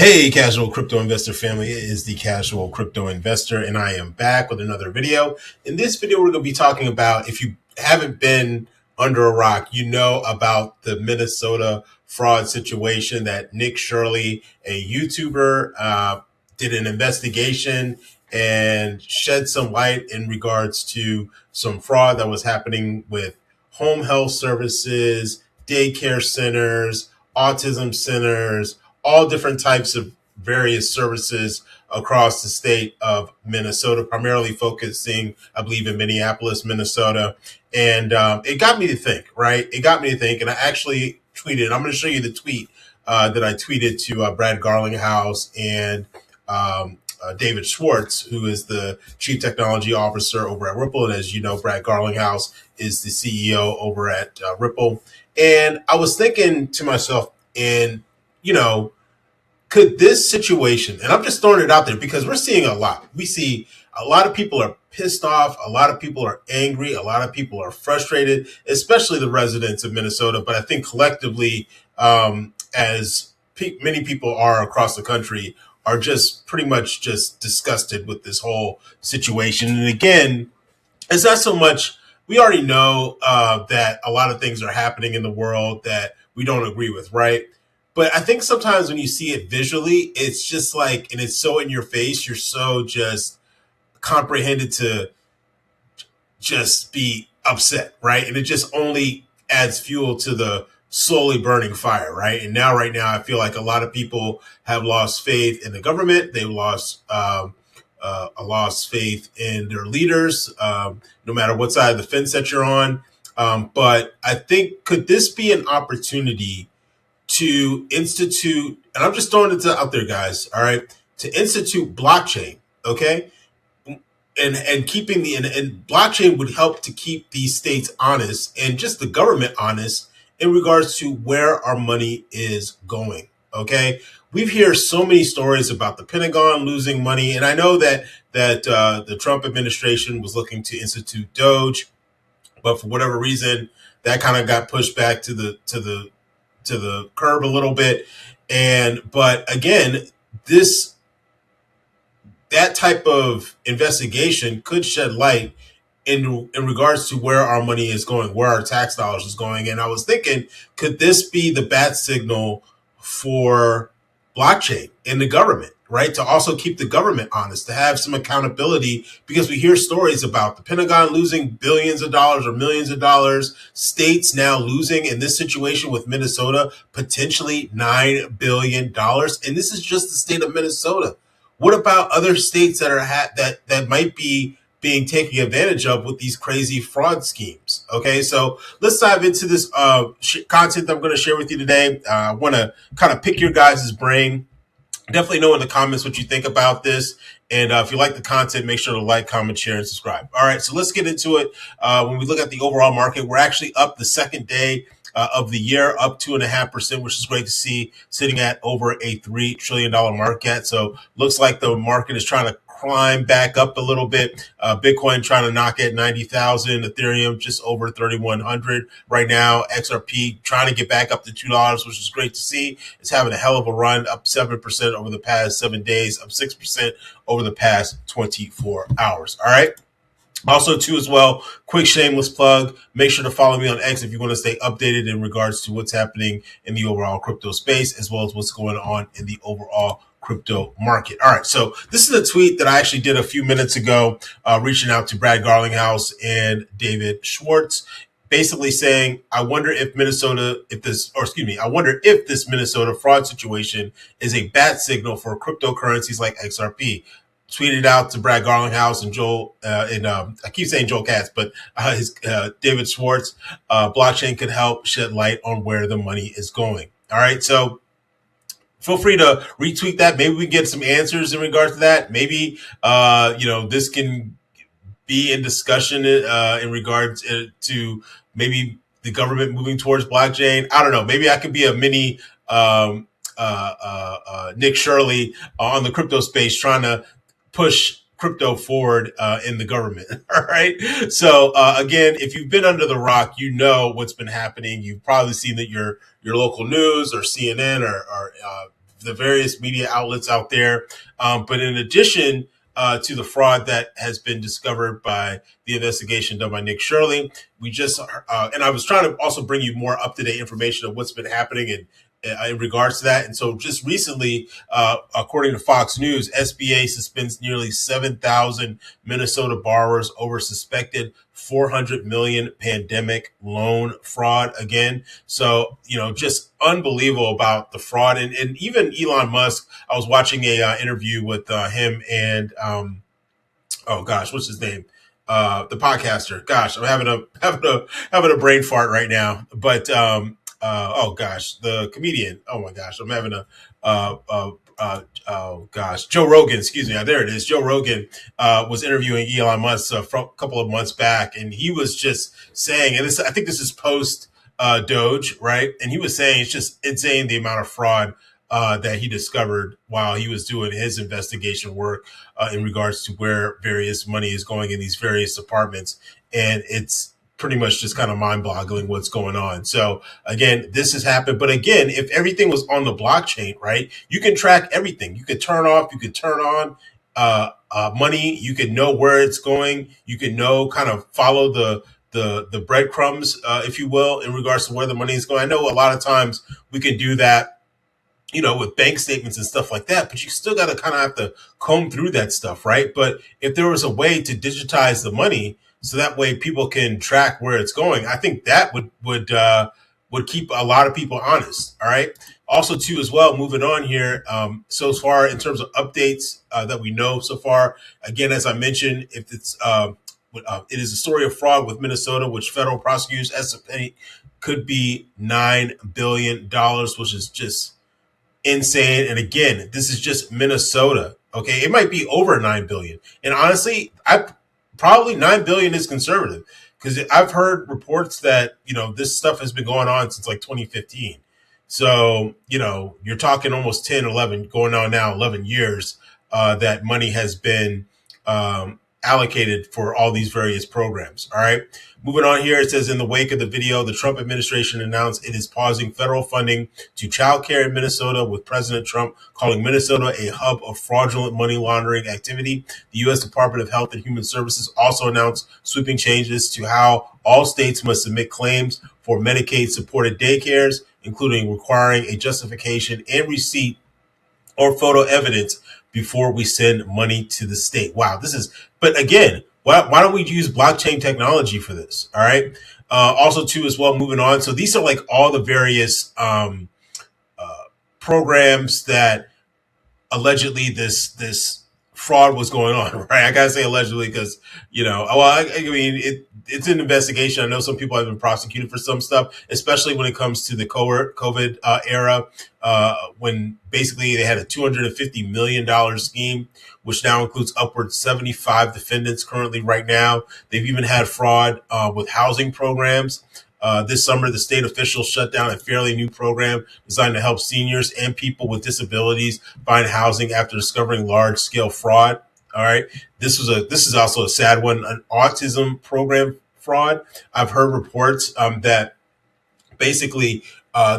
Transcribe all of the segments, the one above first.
Hey, casual crypto investor family, it is the casual crypto investor, and I am back with another video. In this video, we're going to be talking about, if you haven't been under a rock, you know about the Minnesota fraud situation that Nick Shirley, a YouTuber, did an investigation and shed some light in regards to some fraud that was happening with home health services, daycare centers, autism centers, all different types of various services across the state of Minnesota, primarily focusing, I believe, in Minneapolis, Minnesota. And it got me to think, right? It got me to think. And I actually tweeted, I'm going to show you the tweet that I tweeted to Brad Garlinghouse and David Schwartz, who is the chief technology officer over at Ripple. And as you know, Brad Garlinghouse is the CEO over at Ripple. And I was thinking to myself, and could this situation, and I'm just throwing it out there because we're seeing a lot. We see a lot of people are pissed off. A lot of people are angry. A lot of people are frustrated, especially the residents of Minnesota. But I think collectively, as many people are across the country, are just pretty much just disgusted with this whole situation. And again, it's not so much, we already know that a lot of things are happening in the world that we don't agree with, right? But I think sometimes when you see it visually, it's just like, and it's so in your face, you're so just comprehended to just be upset, right? And it just only adds fuel to the slowly burning fire, right? And now, right now, I feel like a lot of people have lost faith in the government. They've lost lost faith in their leaders, no matter what side of the fence that you're on. But I think, could this be an opportunity to institute, and I'm just throwing it out there, guys, all right, to institute blockchain, okay? And keeping and blockchain would help to keep these states honest and just the government honest in regards to where our money is going. Okay, we've heard so many stories about the Pentagon losing money, and I know that the Trump administration was looking to institute Doge, but for whatever reason, that kind of got pushed back to the curb a little bit. But again, that type of investigation could shed light in regards to where our money is going, where our tax dollars is going. And I was thinking, could this be the bat signal for blockchain in the government, right? To also keep the government honest, to have some accountability, because we hear stories about the Pentagon losing billions of dollars or millions of dollars, states now losing, in this situation with Minnesota, potentially $9 billion. And this is just the state of Minnesota. What about other states that are that might be being taken advantage of with these crazy fraud schemes? Okay, so let's dive into this content that I'm going to share with you today. I want to kind of pick your guys' brain. Definitely know in the comments what you think about this. And if you like the content, make sure to like, comment, share, and subscribe. All right, so let's get into it. When we look at the overall market, we're actually up the second day of the year, up 2.5%, which is great to see, sitting at over a $3 trillion market. So looks like the market is trying to climb back up a little bit. Bitcoin trying to knock at 90,000, Ethereum just over 3,100 right now. XRP trying to get back up to $2, which is great to see. It's having a hell of a run, up 7% over the past 7 days, up 6% over the past 24 hours. All right. Also, too, as well, quick shameless plug, make sure to follow me on X if you want to stay updated in regards to what's happening in the overall crypto space, as well as what's going on in the overall crypto market. All right, so this is a tweet that I actually did a few minutes ago, reaching out to Brad Garlinghouse and David Schwartz, basically saying, I wonder if this Minnesota fraud situation is a bad signal for cryptocurrencies like XRP. Tweeted out to Brad Garlinghouse and Joel, I keep saying Joel Katz, but David Schwartz. Blockchain could help shed light on where the money is going. All right, so feel free to retweet that. Maybe we can get some answers in regards to that. Maybe this can be in discussion in regards to maybe the government moving towards blockchain. I don't know. Maybe I could be a mini Nick Shirley on the crypto space, trying to push crypto forward in the government. All right. So again, if you've been under the rock, you know what's been happening. You've probably seen that your local news or CNN or the various media outlets out there. But in addition to the fraud that has been discovered by the investigation done by Nick Shirley, we just and I was trying to also bring you more up to date information of what's been happening in regards to that. And so just recently, according to Fox News, SBA suspends nearly 7,000 Minnesota borrowers over suspected 400 million pandemic loan fraud again. So, just unbelievable about the fraud. And even Elon Musk, I was watching a interview with him and, oh gosh, what's his name? The podcaster. Gosh, I'm having a brain fart right now. But oh gosh, the comedian. Oh my gosh, I'm having a oh gosh, Joe Rogan. Excuse me. There it is. Joe Rogan was interviewing Elon Musk a couple of months back, and he was just saying, and I think this is post Doge, right? And he was saying it's just insane the amount of fraud that he discovered while he was doing his investigation work in regards to where various money is going in these various departments. And it's pretty much just kind of mind boggling what's going on. So again, this has happened. But again, if everything was on the blockchain, right, you can track everything. You could turn off, you could turn on money. You could know where it's going. You could know, kind of follow the breadcrumbs, if you will, in regards to where the money is going. I know a lot of times we can do that, with bank statements and stuff like that, but you still got to kind of have to comb through that stuff, right? But if there was a way to digitize the money so that way people can track where it's going, I think that would keep a lot of people honest. All right. Also, too, as well, moving on here. So far, in terms of updates that we know so far, again, as I mentioned, if it is a story of fraud with Minnesota, which federal prosecutors estimate could be $9 billion, which is just insane. And again, this is just Minnesota. Okay. It might be over 9 billion. And honestly, probably 9 billion is conservative, because I've heard reports that, this stuff has been going on since like 2015. So, you're talking almost 10, 11, going on now 11 years that money has been allocated for all these various programs. All right. Moving on here, it says, in the wake of the video, the Trump administration announced it is pausing federal funding to childcare in Minnesota, with President Trump calling Minnesota a hub of fraudulent money laundering activity. The U.S. Department of Health and Human Services also announced sweeping changes to how all states must submit claims for Medicaid-supported daycares, including requiring a justification and receipt or photo evidence before we send money to the state. Wow, but again, why don't we use blockchain technology for this? All right. Also, too, as well, moving on. So these are like all the various programs that allegedly this fraud was going on, right? I gotta say allegedly because, I mean, it's an investigation. I know some people have been prosecuted for some stuff, especially when it comes to the COVID era, when basically they had a $250 million scheme, which now includes upwards 75 defendants currently right now. They've even had fraud with housing programs. This summer, the state officials shut down a fairly new program designed to help seniors and people with disabilities find housing after discovering large-scale fraud. All right, this is also a sad one, an autism program fraud. I've heard reports that basically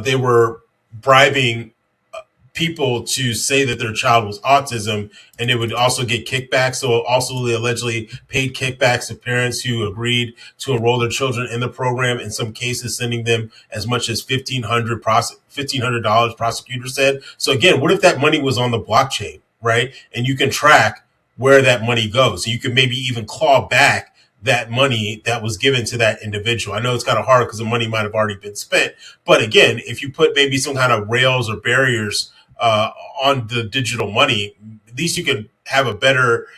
they were bribing people to say that their child was autism, and they would also get kickbacks. So also they allegedly paid kickbacks to parents who agreed to enroll their children in the program, in some cases sending them as much as $1,500, prosecutors said. So again, what if that money was on the blockchain, right? And you can track where that money goes. So you could maybe even claw back that money that was given to that individual. I know it's kind of hard because the money might have already been spent. But again, if you put maybe some kind of rails or barriers on the digital money, at least you can have a better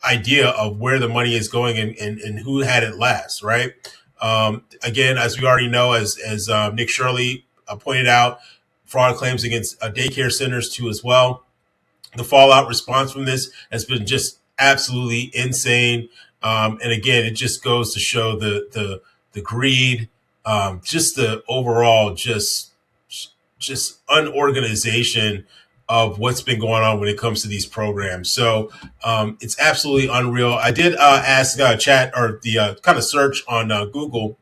idea of where the money is going and who had it last, right? Again, as we already know, as Nick Shirley pointed out, fraud claims against daycare centers too as well. The fallout response from this has been just absolutely insane. And again, it just goes to show the greed, just the overall just unorganization of what's been going on when it comes to these programs. So it's absolutely unreal. I did ask chat or the kind of search on Google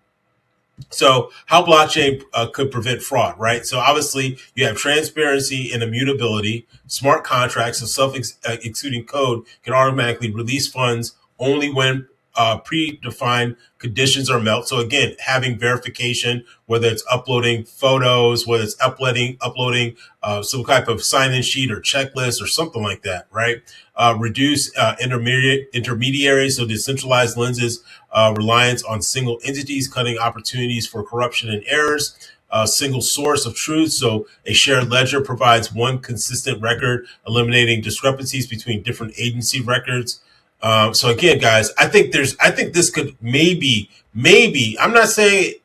So how blockchain could prevent fraud, right? So obviously you have transparency and immutability. Smart contracts and self-executing code can automatically release funds only when predefined conditions are met. So again, having verification, whether it's uploading photos, whether it's uploading some type of sign-in sheet or checklist or something like that, right? Reduce intermediaries, so decentralized lenses reliance on single entities, cutting opportunities for corruption and errors. A single source of truth. So a shared ledger provides one consistent record, eliminating discrepancies between different agency records. So again, guys, I think this could maybe, I'm not saying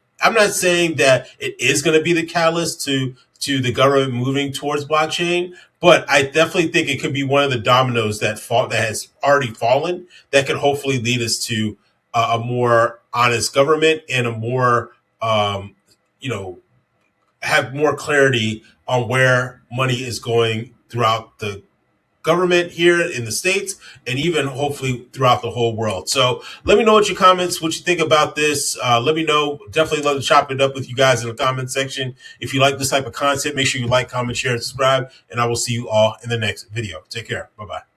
that it is going to be the catalyst to the government moving towards blockchain, but I definitely think it could be one of the dominoes that has already fallen that could hopefully lead us to a more honest government and a more, you know, have more clarity on where money is going throughout the government here in the States and even hopefully throughout the whole world. So let me know what your comments, what you think about this. Let me know. Definitely love to chop it up with you guys in the comment section. If you like this type of content, make sure you like, comment, share, and subscribe. And I will see you all in the next video. Take care. Bye-bye.